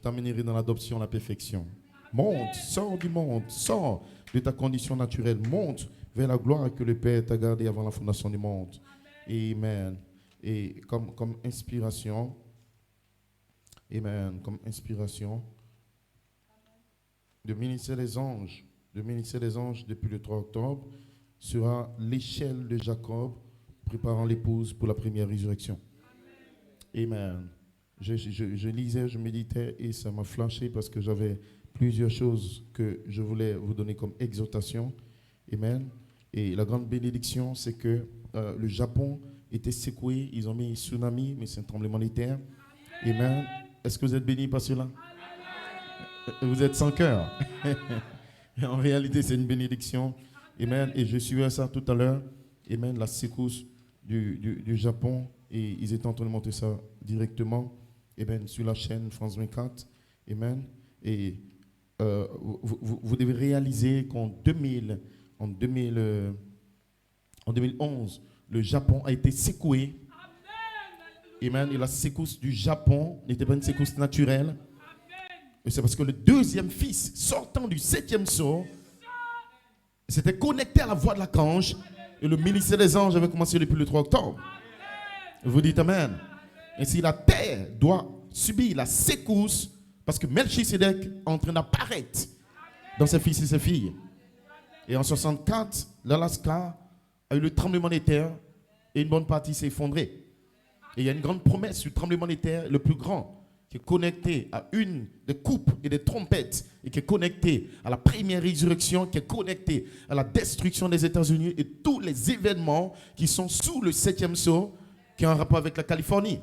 t'amènerai dans l'adoption, la perfection. Monte, sors du monde, sors de ta condition naturelle, monte vers la gloire que le Père t'a gardée avant la fondation du monde. Amen. Et comme inspiration, amen, comme inspiration, de ministère des anges, depuis le 3 octobre, sera l'échelle de Jacob préparant l'épouse pour la première résurrection. Amen. Je lisais, je méditais et ça m'a flashé parce que j'avais plusieurs choses que je voulais vous donner comme exhortation. Amen. Et la grande bénédiction, c'est que le Japon était secoué. Ils ont mis un tsunami, mais c'est un tremblement de terre. Amen. Est-ce que vous êtes bénis par cela? Vous êtes sans cœur. En réalité, c'est une bénédiction. Amen. Et je suivais ça tout à l'heure. Amen. La secousse du Japon. Et ils étaient en train de monter ça directement. Amen. Sur la chaîne France 24. Amen. Et vous devez réaliser qu'en 2011, le Japon a été secoué. Amen. Et la secousse du Japon n'était pas une secousse naturelle. Et c'est parce que le deuxième fils, sortant du 7e sceau, s'était connecté à la voix de l'archange. Et le ministère des anges avait commencé depuis le 3 octobre. Vous dites Amen. Et si la terre doit subir la secousse, parce que Melchisedec est en train d'apparaître dans ses fils et ses filles. Et en 64, l'Alaska a eu le tremblement des terres et une bonne partie s'est effondrée. Et il y a une grande promesse du tremblement des terres, le plus grand, qui est connecté à une des coupes et des trompettes, et qui est connecté à la première résurrection, qui est connecté à la destruction des États-Unis et tous les événements qui sont sous le 7e sceau, qui ont un rapport avec la Californie.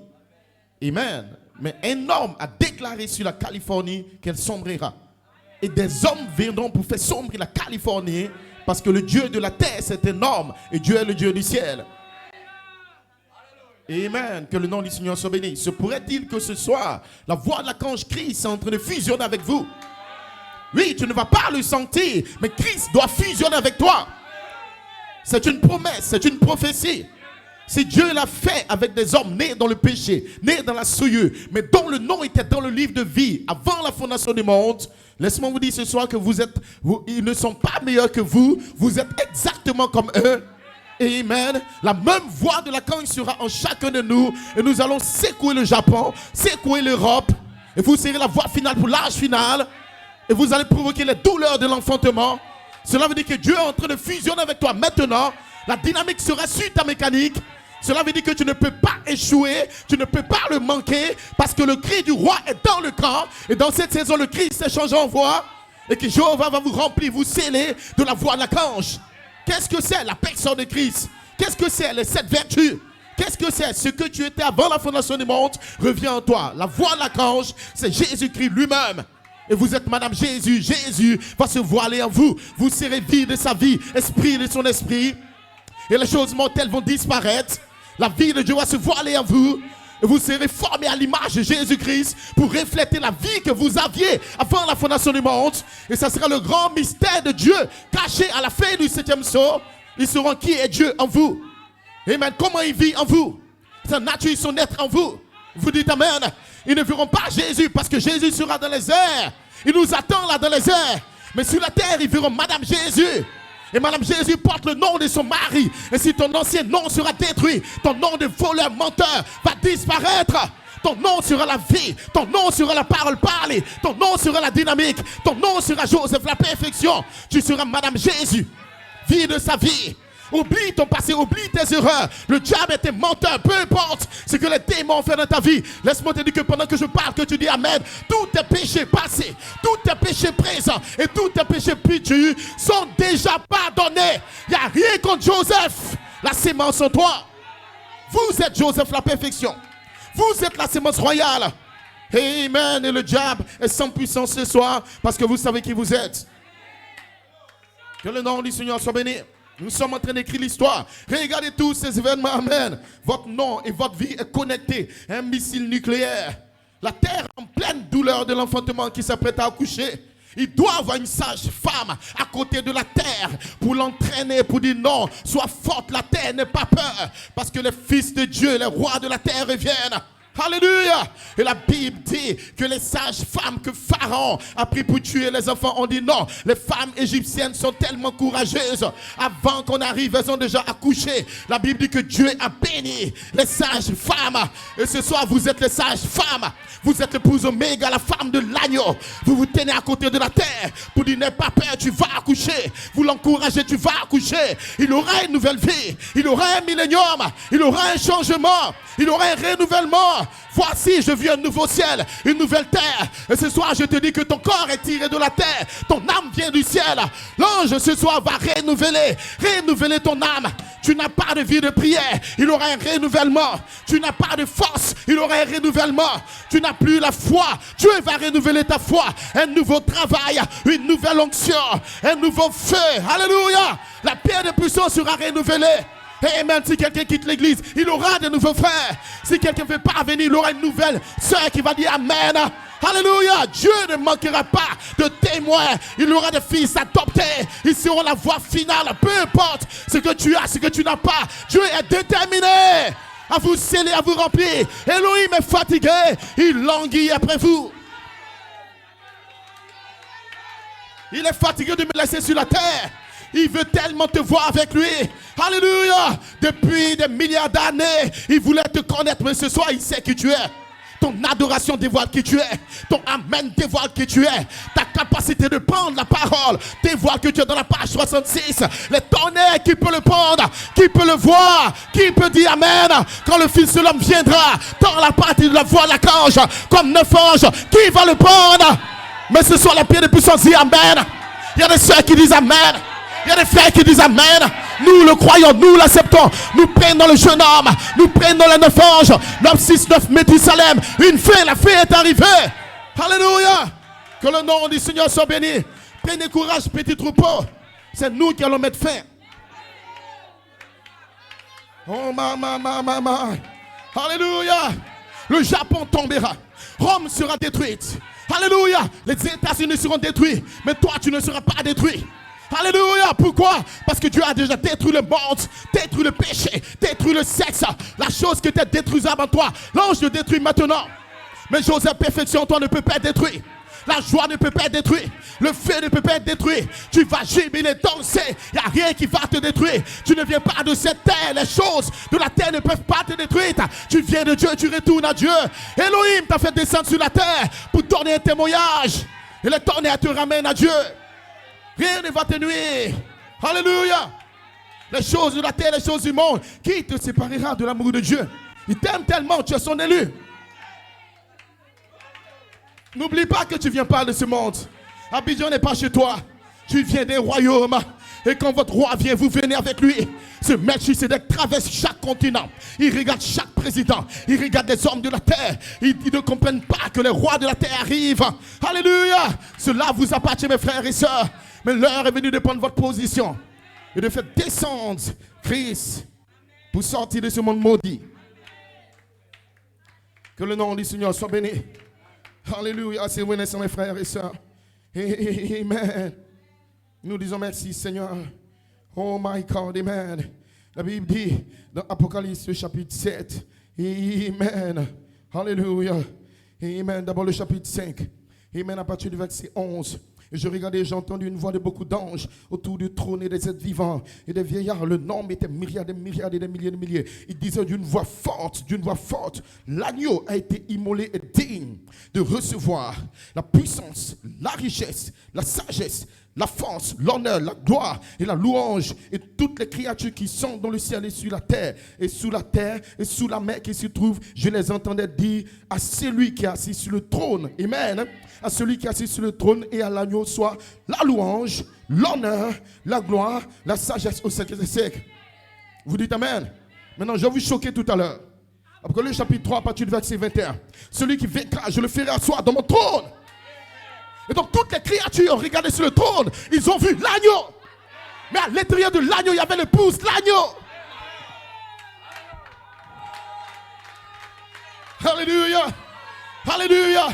Amen. Mais un homme a déclaré sur la Californie qu'elle sombrera. Et des hommes viendront pour faire sombrer la Californie, parce que le Dieu de la terre, c'est un homme, et Dieu est le Dieu du ciel. Amen. Que le nom du Seigneur soit béni. Se pourrait-il que ce soir, la voix de l'archange Christ est en train de fusionner avec vous? Oui, tu ne vas pas le sentir, mais Christ doit fusionner avec toi. C'est une promesse, c'est une prophétie. Si Dieu l'a fait avec des hommes nés dans le péché, nés dans la souillure, mais dont le nom était dans le livre de vie avant la fondation du monde, laisse-moi vous dire ce soir que ils ne sont pas meilleurs que vous, vous êtes exactement comme eux. Amen. La même voix de l'archange sera en chacun de nous et nous allons secouer le Japon, secouer l'Europe et vous serez la voix finale pour l'âge final et vous allez provoquer les douleurs de l'enfantement. Cela veut dire que Dieu est en train de fusionner avec toi maintenant. La dynamique sera sur ta mécanique. Cela veut dire que tu ne peux pas échouer, tu ne peux pas le manquer parce que le cri du roi est dans le camp et dans cette saison le cri s'est changé en voix et que Jéhovah va vous remplir, vous sceller de la voix de l'archange. Qu'est-ce que c'est la personne de Christ? Qu'est-ce que c'est les 7 vertus? Qu'est-ce que c'est? Ce que tu étais avant la fondation du monde revient en toi. La voix de l'archange, c'est Jésus-Christ lui-même. Et vous êtes Madame Jésus. Jésus va se voiler en vous. Vous serez vie de sa vie, esprit de son esprit. Et les choses mortelles vont disparaître. La vie de Dieu va se voiler en vous. Et vous serez formés à l'image de Jésus-Christ pour refléter la vie que vous aviez avant la fondation du monde. Et ça sera le grand mystère de Dieu caché à la fin du 7e sceau. Ils sauront qui est Dieu en vous. Amen. Comment il vit en vous. Sa nature, son être en vous. Vous dites Amen. Ils ne verront pas Jésus parce que Jésus sera dans les airs. Il nous attend là dans les airs. Mais sur la terre, ils verront Madame Jésus. Et Madame Jésus porte le nom de son mari. Et si ton ancien nom sera détruit, ton nom de voleur, menteur va disparaître. Ton nom sera la vie. Ton nom sera la parole parlée. Ton nom sera la dynamique. Ton nom sera Joseph, la perfection. Tu seras Madame Jésus. Vie de sa vie. Oublie ton passé, oublie tes erreurs. Le diable était menteur, peu importe ce que les démons ont fait dans ta vie. Laisse-moi te dire que pendant que je parle, que tu dis Amen, tous tes péchés passés, tous tes péchés présents et tous tes péchés futurs sont déjà pardonnés. Il n'y a rien contre Joseph, la sémence en toi. Vous êtes Joseph, la perfection. Vous êtes la sémence royale. Amen. Et le diable est sans puissance ce soir parce que vous savez qui vous êtes. Que le nom du Seigneur soit béni. Nous sommes en train d'écrire l'histoire. Regardez tous ces événements. Amen. Votre nom et votre vie est connecté à un missile nucléaire. La terre en pleine douleur de l'enfantement qui s'apprête à accoucher. Il doit avoir une sage femme à côté de la terre pour l'entraîner, pour dire non, sois forte, la terre, n'aie pas peur. Parce que les fils de Dieu, les rois de la terre reviennent. Alléluia. Et la Bible dit que les sages femmes que Pharaon a pris pour tuer les enfants ont dit non. Les femmes égyptiennes sont tellement courageuses. Avant qu'on arrive, elles ont déjà accouché. La Bible dit que Dieu a béni les sages femmes. Et ce soir, vous êtes les sages femmes. Vous êtes l'épouse Oméga, la femme de l'agneau. Vous vous tenez à côté de la terre pour dire n'aie pas peur, tu vas accoucher. Vous l'encouragez, tu vas accoucher. Il aura une nouvelle vie. Il aura un millénium. Il aura un changement. Il aura un renouvellement. Voici, je vis un nouveau ciel, une nouvelle terre. Et ce soir, je te dis que ton corps est tiré de la terre. Ton âme vient du ciel. L'ange, ce soir, va renouveler ton âme. Tu n'as pas de vie de prière. Il aura un renouvellement. Tu n'as pas de force. Il aura un renouvellement. Tu n'as plus la foi. Dieu va renouveler ta foi. Un nouveau travail, une nouvelle onction, un nouveau feu. Alléluia. La paix de puissance sera renouvelée. Et même si quelqu'un quitte l'église, il aura de nouveaux frères. Si quelqu'un ne veut pas venir, il aura une nouvelle sœur qui va dire Amen. Alléluia. Dieu ne manquera pas de témoins. Il aura des fils adoptés. Ils seront la voie finale. Peu importe ce que tu as, ce que tu n'as pas. Dieu est déterminé à vous sceller, à vous remplir. Elohim est fatigué. Il languit après vous. Il est fatigué de me laisser sur la terre. Il veut tellement te voir avec lui. Alléluia. Depuis des milliards d'années, il voulait te connaître. Mais ce soir, il sait qui tu es. Ton adoration dévoile qui tu es. Ton amen dévoile qui tu es. Ta capacité de prendre la parole dévoile que tu es dans la page 66. Les tonnerres, qui peut le prendre? Qui peut le voir? Qui peut dire amen? Quand le Fils de l'homme viendra, dans la partie de la voix de l'archange, comme 9 anges, qui va le prendre? Mais ce soir, la pierre de puissance dit amen. Il y a des sœurs qui disent amen. Il y a des frères qui disent amen. Nous le croyons, nous l'acceptons. Nous prenons le jeune homme. Nous prenons les 9 anges. L'homme 6-9 Méthusalem. Une fin, la fin est arrivée. Alléluia. Que le nom du Seigneur soit béni. Prenez courage, petit troupeau. C'est nous qui allons mettre fin. Oh, maman. Alléluia. Le Japon tombera. Rome sera détruite. Alléluia. Les États-Unis seront détruits. Mais toi, tu ne seras pas détruit. Alléluia. Pourquoi? Parce que Dieu a déjà détruit le monde, détruit le péché, détruit le sexe. La chose qui était détruisable en toi, l'ange le détruit maintenant. Mais Joseph, perfection en toi ne peut pas être détruit. La joie ne peut pas être détruite. Le feu ne peut pas être détruit. Tu vas jubiler, danser. Il n'y a rien qui va te détruire. Tu ne viens pas de cette terre. Les choses de la terre ne peuvent pas te détruire. Tu viens de Dieu, tu retournes à Dieu. Elohim t'a fait descendre sur la terre pour donner un témoignage. Et le tonnerre te ramène à Dieu. Rien ne va te nuire. Alléluia. Les choses de la terre, les choses du monde. Qui te séparera de l'amour de Dieu? Il t'aime tellement, tu es son élu. N'oublie pas que tu viens pas de ce monde. Abidjan n'est pas chez toi. Tu viens des royaumes. Et quand votre roi vient, vous venez avec lui. Ce Melchisedec traverse chaque continent. Il regarde chaque président. Il regarde les hommes de la terre. Ils ne comprennent pas que les rois de la terre arrivent. Alléluia. Cela vous appartient, mes frères et sœurs. Mais l'heure est venue de prendre votre position et de faire descendre Christ pour sortir de ce monde maudit. Que le nom du Seigneur soit béni. Alléluia. C'est renaissant, mes frères et sœurs. Amen. Nous disons merci, Seigneur. Oh my God, amen. La Bible dit dans Apocalypse chapitre 7. Amen. Alléluia. Amen. D'abord le chapitre 5. Amen. À partir du verset 11. Et je regardais, j'ai entendu une voix de beaucoup d'anges autour du trône et des êtres vivants et des vieillards. Le nombre était myriades, des myriades et des milliers de milliers. Ils disaient d'une voix forte, l'agneau a été immolé et digne de recevoir la puissance, la richesse, la sagesse, la force, l'honneur, la gloire et la louange et toutes les créatures qui sont dans le ciel et sur la terre et sous la terre et sous la mer qui se trouvent. Je les entendais dire à celui qui est assis sur le trône. Amen. À celui qui est assis sur le trône et à l'agneau soit la louange, l'honneur, la gloire, la sagesse au siècle des siècles. Vous dites amen. Maintenant, je vais vous choquer tout à l'heure. Après le chapitre 3, à partir du verset 21. Celui qui vaincra, je le ferai asseoir dans mon trône. Et donc toutes les créatures ont regardé sur le trône. Ils ont vu l'agneau. Mais à l'intérieur de l'agneau, il y avait l'épouse, l'agneau. Alléluia. Alléluia.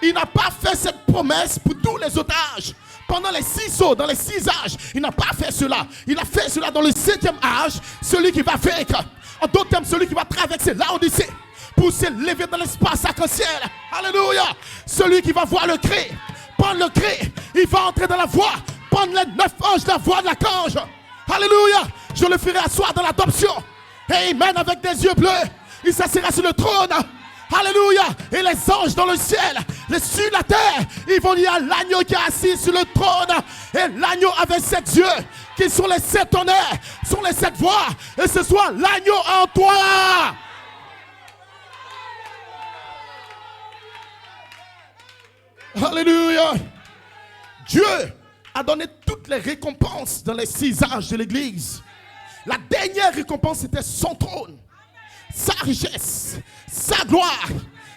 Il n'a pas fait cette promesse pour tous les otages. Pendant les 6 sauts, dans les 6 âges, il n'a pas fait cela. Il a fait cela dans le 7e âge, celui qui va vaincre. En d'autres termes, celui qui va traverser là Odyssée. pour s'élever dans l'espace arc-en-ciel. Alléluia. Celui qui va voir le cri, prendre le cri, il va entrer dans la voie, prendre les 9 anges de la voie de l'archange. Alléluia. Je le ferai asseoir dans l'adoption. Amen. Avec des yeux bleus, il s'assiera sur le trône. Alléluia. Et les anges dans le ciel, les sur la terre, ils vont dire à l'agneau qui est assis sur le trône. Et l'agneau avec 7 yeux, qui sont les 7 tonnerres, sont les 7 voix. Et ce soit l'agneau en toi. Alléluia. Dieu a donné toutes les récompenses dans les 6 âges de l'église. La dernière récompense c'était son trône, sa richesse, sa gloire,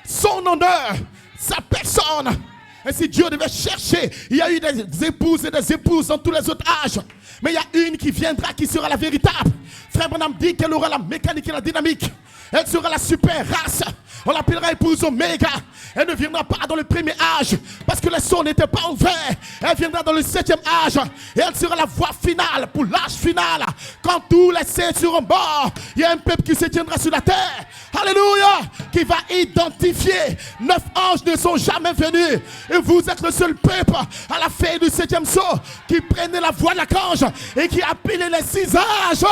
son honneur, sa personne. Et si Dieu devait chercher, il y a eu des épouses et des épouses dans tous les autres âges. Mais il y a une qui viendra, qui sera la véritable. Frère Branham dit qu'elle aura la mécanique et la dynamique. Elle sera la super race. On l'appellera épouse Oméga. Elle ne viendra pas dans le premier âge parce que les sceaux n'étaient pas ouverts. Elle viendra dans le 7e âge. Et elle sera la voie finale pour l'âge final. Quand tous les saints seront morts, il y a un peuple qui se tiendra sur la terre. Alléluia. Qui va identifier. 9 anges ne sont jamais venus. Et vous êtes le seul peuple à la fin du 7e sceau qui prenait la voie de l'archange et qui a appelé les 6 âges.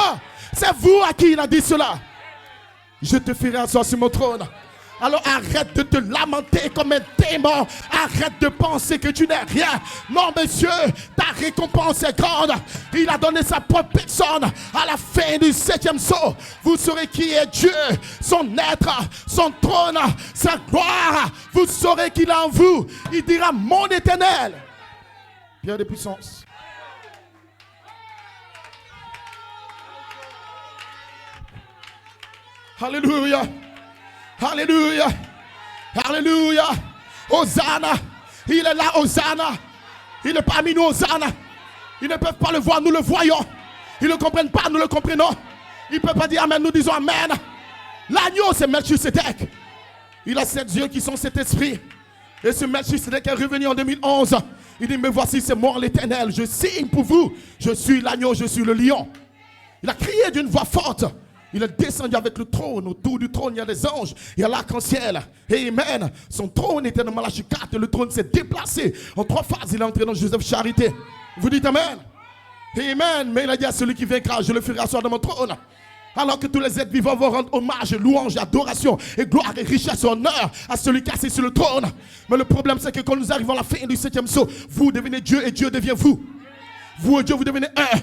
C'est vous à qui il a dit cela. Je te ferai asseoir sur mon trône. Alors arrête de te lamenter comme un démon. Arrête de penser que tu n'es rien. Non, monsieur, ta récompense est grande. Il a donné sa propre personne. À la fin du 7e sceau, vous saurez qui est Dieu, son être, son trône, sa gloire. Vous saurez qu'il est en vous. Il dira mon éternel. Pierre de puissance. Alléluia. Alléluia. Alléluia. Hosanna. Il est là, Hosanna. Il est parmi nous, Hosanna. Ils ne peuvent pas le voir, nous le voyons. Ils ne comprennent pas, nous le comprenons. Ils ne peuvent pas dire Amen, nous disons Amen. L'agneau, c'est Melchisedec. Il a 7 yeux qui sont cet esprit. Et ce Melchisedec est revenu en 2011. Il dit, me voici, c'est moi l'Éternel. Je signe pour vous. Je suis l'agneau, je suis le lion. Il a crié d'une voix forte. Il est descendu avec le trône. Autour du trône, il y a des anges. Il y a l'arc-en-ciel. Amen. Son trône était dans Malachie 4. Le trône s'est déplacé. En 3 phases, il est entré dans Joseph Charité. Vous dites Amen. Amen. Mais il a dit à celui qui vaincra, je le ferai asseoir dans mon trône. Alors que tous les êtres vivants vont rendre hommage, louange, adoration et gloire et richesse et honneur à celui qui est assis sur le trône. Mais le problème, c'est que quand nous arrivons à la fin du 7e sceau, vous devenez Dieu et Dieu devient vous. Vous et Dieu, vous devenez un.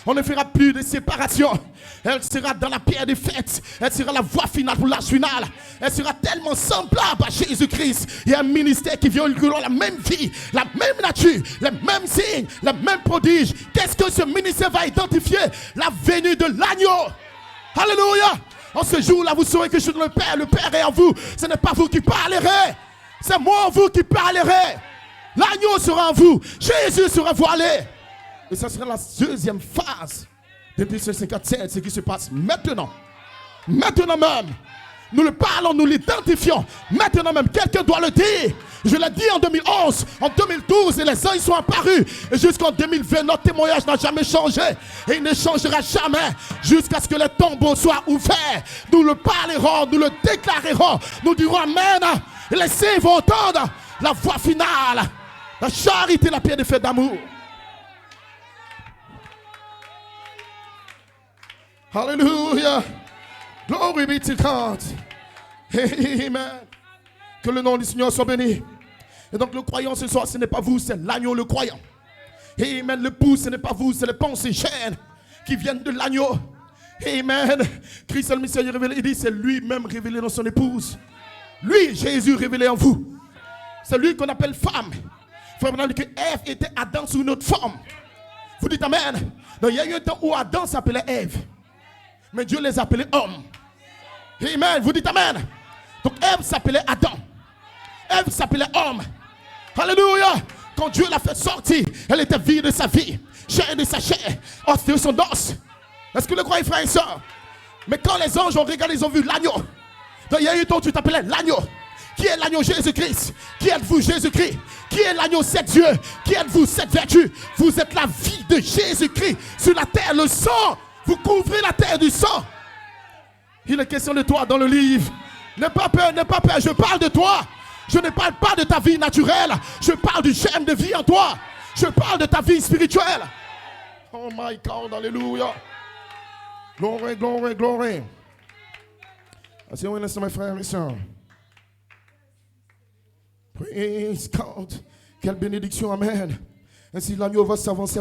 On ne fera plus de séparation. Elle sera dans la pierre des fêtes. Elle sera la voie finale pour l'âge final. Elle sera tellement semblable à Jésus-Christ. Il y a un ministère qui vient inclure la même vie, la même nature, les mêmes signes, les mêmes prodiges. Qu'est-ce que ce ministère va identifier? La venue de l'agneau. Alléluia. En ce jour-là, vous saurez que je suis dans le Père est en vous. Ce n'est pas vous qui parlerez. C'est moi en vous qui parlerai. L'agneau sera en vous. Jésus sera voilé. Et ça sera la 2e phase de Éphésiens 57, ce qui se passe maintenant. Maintenant même. Nous le parlons, nous l'identifions. Maintenant même, quelqu'un doit le dire. Je l'ai dit en 2011, en 2012, et les anges sont apparus. Et jusqu'en 2020, notre témoignage n'a jamais changé. Et il ne changera jamais jusqu'à ce que les tombeaux soient ouverts. Nous le parlerons, nous le déclarerons. Nous dirons Amen. Et les saints vont entendre la voix finale. La charité, la pierre de fête d'amour. Alléluia. Glory be to God. Amen. Que le nom du Seigneur soit béni. Et donc le croyant ce soir, ce n'est pas vous, c'est l'agneau le croyant. Amen. L'épouse, ce n'est pas vous, c'est les pensées chaînes qui viennent de l'agneau. Amen. Christ le Messie révélé, il dit c'est lui-même révélé dans son épouse. Lui, Jésus révélé en vous. C'est lui qu'on appelle femme. Frère, on a dit que Ève était Adam sous une autre forme. Vous dites Amen. Donc il y a eu un temps où Adam s'appelait Ève. Mais Dieu les appelait hommes. Amen. Vous dites Amen. Donc Ève s'appelait Adam. Ève s'appelait homme. Alléluia. Quand Dieu l'a fait sortir, elle était vie de sa vie, chair de sa chair, os de son os. Est-ce que le croyez, frère et soeur? Mais quand les anges ont regardé, ils ont vu l'agneau. Donc il y a eu un temps où tu t'appelais l'agneau. Qui est l'agneau? Jésus-Christ. Qui êtes-vous? Jésus-Christ. Qui est l'agneau? 7 dieux. Qui êtes-vous? 7 vertus. Vous êtes la vie de Jésus-Christ sur la terre. Le sang, vous couvrez la terre du sang. Il est question de toi dans le livre. N'aie pas peur, n'aie pas peur. Je parle de toi. Je ne parle pas de ta vie naturelle. Je parle du germe de vie en toi. Je parle de ta vie spirituelle. Oh my God, alléluia. Glory, glory, glory. Assez un instant, mes frères et mes sœurs. Praise God. Quelle bénédiction, amen. Ainsi l'agneau va s'avancer.